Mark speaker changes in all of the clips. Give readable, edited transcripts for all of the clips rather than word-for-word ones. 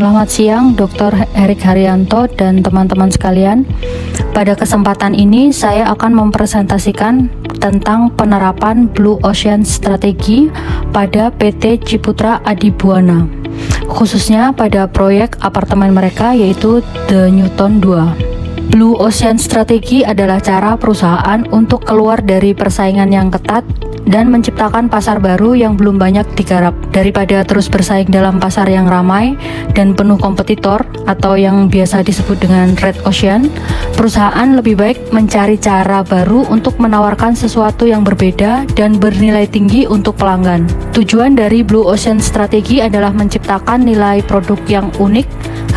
Speaker 1: Selamat siang, Dr. Erik Haryanto dan teman-teman sekalian. Pada kesempatan ini, saya akan mempresentasikan tentang penerapan Blue Ocean Strategi pada PT Ciputra Adibuana, khususnya pada proyek apartemen mereka yaitu The Newton 2. Blue Ocean Strategi adalah cara perusahaan untuk keluar dari persaingan yang ketat dan menciptakan pasar baru yang belum banyak digarap. Daripada terus bersaing dalam pasar yang ramai dan penuh kompetitor atau yang biasa disebut dengan Red Ocean, perusahaan lebih baik mencari cara baru untuk menawarkan sesuatu yang berbeda dan bernilai tinggi untuk pelanggan. Tujuan dari Blue Ocean Strategi adalah menciptakan nilai produk yang unik,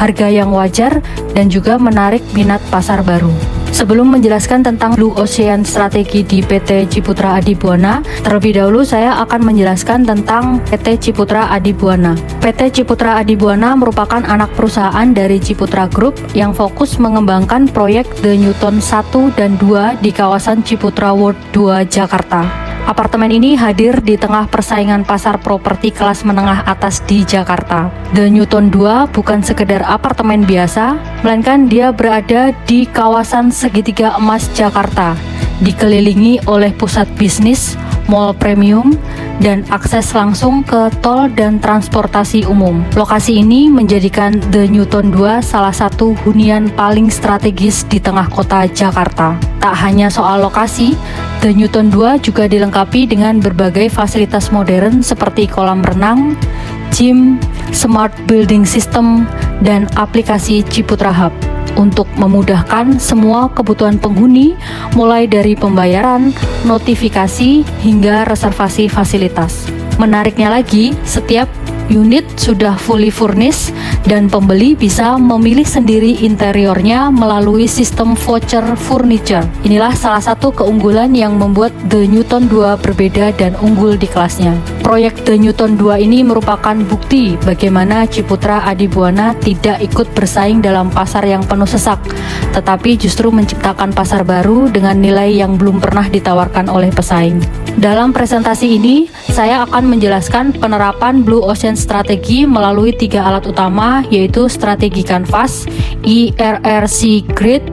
Speaker 1: harga yang wajar, dan juga menarik minat pasar baru. Sebelum menjelaskan tentang Blue Ocean Strategi di PT Ciputra Adibuana, terlebih dahulu saya akan menjelaskan tentang PT Ciputra Adibuana. PT Ciputra Adibuana merupakan anak perusahaan dari Ciputra Group yang fokus mengembangkan proyek The Newton 1 dan 2 di kawasan Ciputra World 2 Jakarta. Apartemen ini hadir di tengah persaingan pasar properti kelas menengah atas di Jakarta. The Newton 2 bukan sekedar apartemen biasa, melainkan dia berada di kawasan segitiga emas Jakarta, dikelilingi oleh pusat bisnis, mall premium, dan akses langsung ke tol dan transportasi umum. Lokasi ini menjadikan The Newton 2 salah satu hunian paling strategis di tengah kota Jakarta. Tak hanya soal lokasi, The Newton 2 juga dilengkapi dengan berbagai fasilitas modern seperti kolam renang, gym, smart building system, dan aplikasi Ciputra Hub untuk memudahkan semua kebutuhan penghuni, mulai dari pembayaran, notifikasi, hingga reservasi fasilitas. Menariknya lagi, setiap unit sudah fully furnished dan pembeli bisa memilih sendiri interiornya melalui sistem voucher furniture. Inilah salah satu keunggulan yang membuat The Newton 2 berbeda dan unggul di kelasnya. Proyek The Newton 2 ini merupakan bukti bagaimana Ciputra Adibuana tidak ikut bersaing dalam pasar yang penuh sesak, tetapi justru menciptakan pasar baru dengan nilai yang belum pernah ditawarkan oleh pesaing. Dalam presentasi ini, saya akan menjelaskan penerapan Blue Ocean Strategi melalui 3 alat utama, yaitu strategi Canvas, ERRC Grid,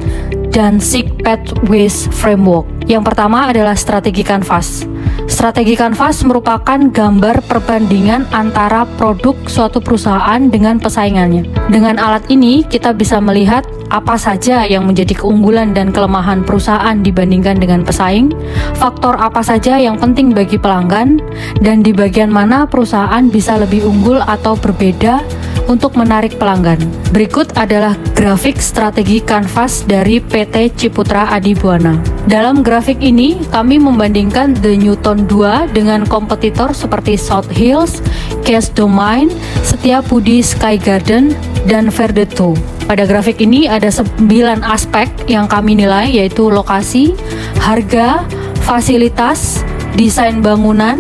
Speaker 1: dan SIG Pathways Framework. Yang pertama adalah strategi Canvas. Strategi Canvas merupakan gambar perbandingan antara produk suatu perusahaan dengan pesaingannya. Dengan alat ini, kita bisa melihat apa saja yang menjadi keunggulan dan kelemahan perusahaan dibandingkan dengan pesaing, faktor apa saja yang penting bagi pelanggan, dan di bagian mana perusahaan bisa lebih unggul atau berbeda untuk menarik pelanggan. Berikut adalah grafik strategi Canvas dari PT Ciputra Adibuana. Dalam grafik ini, kami membandingkan The Newton 2 dengan kompetitor seperti South Hills, Case Domain, Setiabudi Sky Garden, dan Verdeto. Pada grafik ini ada 9 aspek yang kami nilai, yaitu lokasi, harga, fasilitas, desain bangunan,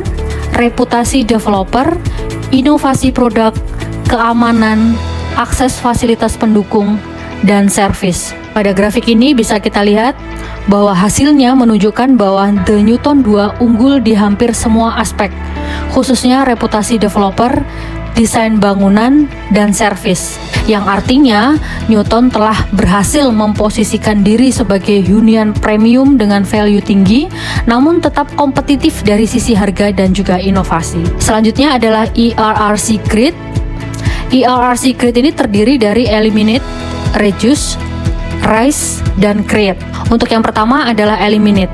Speaker 1: reputasi developer, inovasi produk, keamanan, akses fasilitas pendukung, dan servis. Pada grafik ini bisa kita lihat bahwa hasilnya menunjukkan bahwa The Newton 2 unggul di hampir semua aspek, khususnya reputasi developer, desain bangunan, dan servis. Yang artinya, Newton telah berhasil memposisikan diri sebagai hunian premium dengan value tinggi, namun tetap kompetitif dari sisi harga dan juga inovasi. Selanjutnya adalah ERRC Grid. ERRC Grid ini terdiri dari Eliminate, Reduce, Rise, dan Create. Untuk yang pertama adalah Eliminate.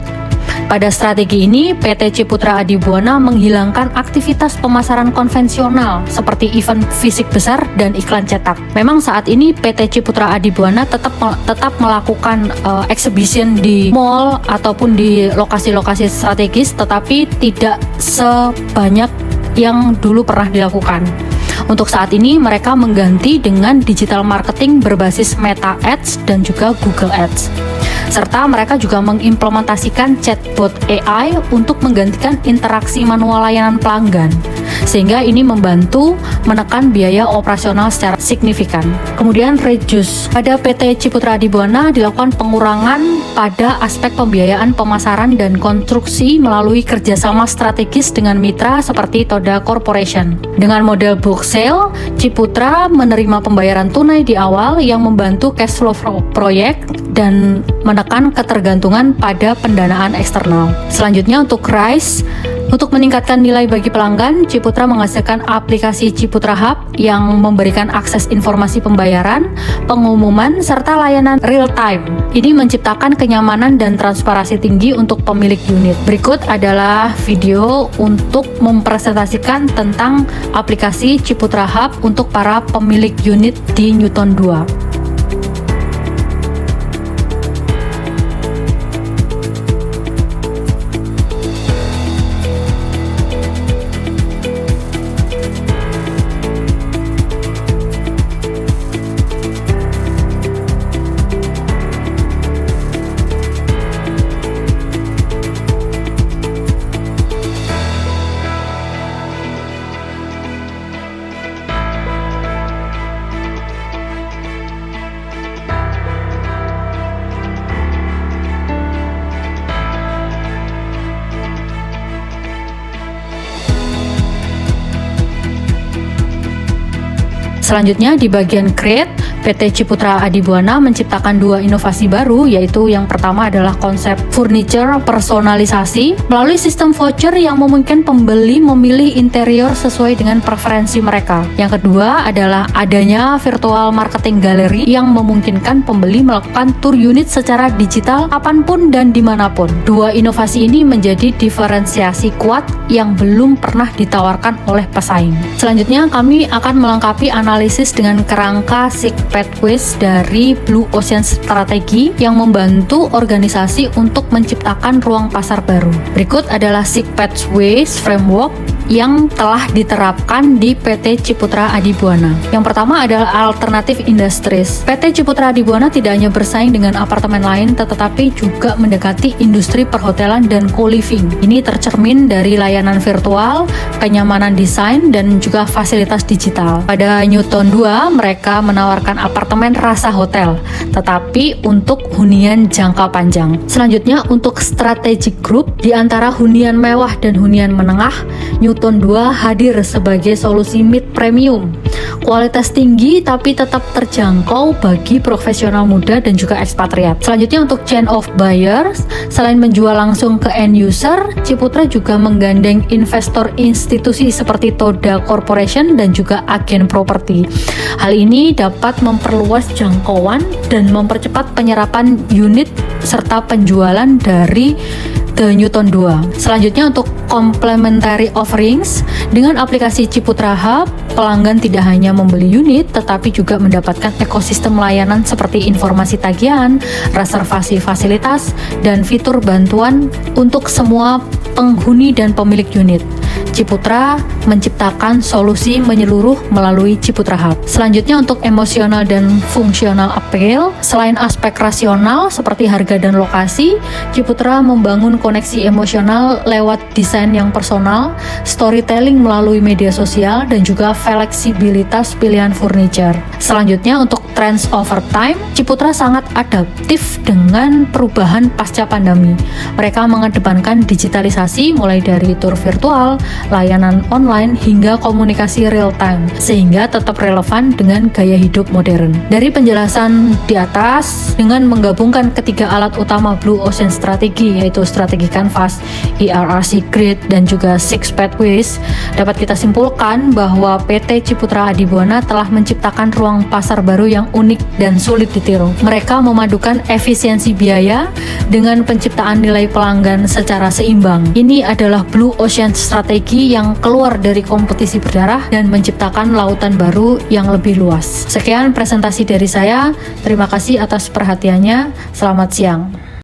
Speaker 1: Pada strategi ini, PT Ciputra Adibuana menghilangkan aktivitas pemasaran konvensional seperti event fisik besar dan iklan cetak. Memang saat ini PT Ciputra Adibuana tetap melakukan exhibition di mall ataupun di lokasi-lokasi strategis, tetapi tidak sebanyak yang dulu pernah dilakukan. Untuk saat ini, mereka mengganti dengan digital marketing berbasis Meta Ads dan juga Google Ads. Serta mereka juga mengimplementasikan chatbot AI untuk menggantikan interaksi manual layanan pelanggan. sehingga ini membantu menekan biaya operasional secara signifikan. Kemudian reduce. Pada PT Ciputra Adibuana dilakukan pengurangan pada aspek pembiayaan pemasaran dan konstruksi melalui kerjasama strategis dengan mitra seperti Toda Corporation. Dengan model book sale, Ciputra menerima pembayaran tunai di awal yang membantu cash flow proyek dan menekan ketergantungan pada pendanaan eksternal. Selanjutnya untuk Rise, untuk meningkatkan nilai bagi pelanggan, Ciputra menghasilkan aplikasi Ciputra Hub yang memberikan akses informasi pembayaran, pengumuman, serta layanan real time. Ini menciptakan kenyamanan dan transparansi tinggi untuk pemilik unit. Berikut adalah video untuk mempresentasikan tentang aplikasi Ciputra Hub untuk para pemilik unit di Newton 2. Selanjutnya di bagian Create, PT Ciputra Adibuana menciptakan dua inovasi baru, yaitu yang pertama adalah konsep furniture personalisasi melalui sistem voucher yang memungkinkan pembeli memilih interior sesuai dengan preferensi mereka. Yang kedua adalah adanya virtual marketing gallery yang memungkinkan pembeli melakukan tour unit secara digital kapanpun dan dimanapun. Dua inovasi ini menjadi diferensiasi kuat yang belum pernah ditawarkan oleh pesaing. Selanjutnya kami akan melengkapi analisis dengan kerangka SIG Pathways dari Blue Ocean Strategi yang membantu organisasi untuk menciptakan ruang pasar baru. Berikut adalah SIG Pathways Framework yang telah diterapkan di PT Ciputra Adibuana. Yang pertama adalah Alternative Industries. PT Ciputra Adibuana tidak hanya bersaing dengan apartemen lain, tetapi juga mendekati industri perhotelan dan co-living. Ini tercermin dari layanan virtual, kenyamanan desain, dan juga fasilitas digital. Pada Newton 2, mereka menawarkan apartemen rasa hotel, tetapi untuk hunian jangka panjang. Selanjutnya untuk Strategic Group, di antara hunian mewah dan hunian menengah, Newton 2 hadir sebagai solusi mid premium. Kualitas tinggi tapi tetap terjangkau bagi profesional muda dan juga ekspatriat. Selanjutnya untuk chain of buyers, selain menjual langsung ke end user, Ciputra juga menggandeng investor institusi seperti Toda Corporation dan juga agen properti. Hal ini dapat memperluas jangkauan dan mempercepat penyerapan unit serta penjualan dari The Newton 2. Selanjutnya untuk complementary offerings, dengan aplikasi Ciputra Hub, pelanggan tidak hanya membeli unit tetapi juga mendapatkan ekosistem layanan seperti informasi tagihan, reservasi fasilitas, dan fitur bantuan untuk semua penghuni dan pemilik unit. Ciputra menciptakan solusi menyeluruh melalui Ciputra Hub. Selanjutnya untuk emosional dan fungsional appeal, selain aspek rasional seperti harga dan lokasi, Ciputra membangun koneksi emosional lewat desain yang personal, storytelling melalui media sosial, dan juga fleksibilitas pilihan furniture. Selanjutnya untuk trends over time, Ciputra sangat adaptif dengan perubahan pasca pandemi. Mereka mengedepankan digitalisasi mulai dari tour virtual, layanan online, hingga komunikasi real time, sehingga tetap relevan dengan gaya hidup modern. Dari penjelasan di atas, dengan menggabungkan ketiga alat utama Blue Ocean Strategi, yaitu strategi Canvas, ERRC Grid, dan juga Six Pathways, dapat kita simpulkan bahwa PT Ciputra Adibuana telah menciptakan ruang pasar baru yang unik dan sulit ditiru. Mereka memadukan efisiensi biaya dengan penciptaan nilai pelanggan secara seimbang. Ini adalah Blue Ocean Strategi yang keluar dari kompetisi berdarah dan menciptakan lautan baru yang lebih luas. Sekian presentasi dari saya. Terima kasih atas perhatiannya. Selamat siang.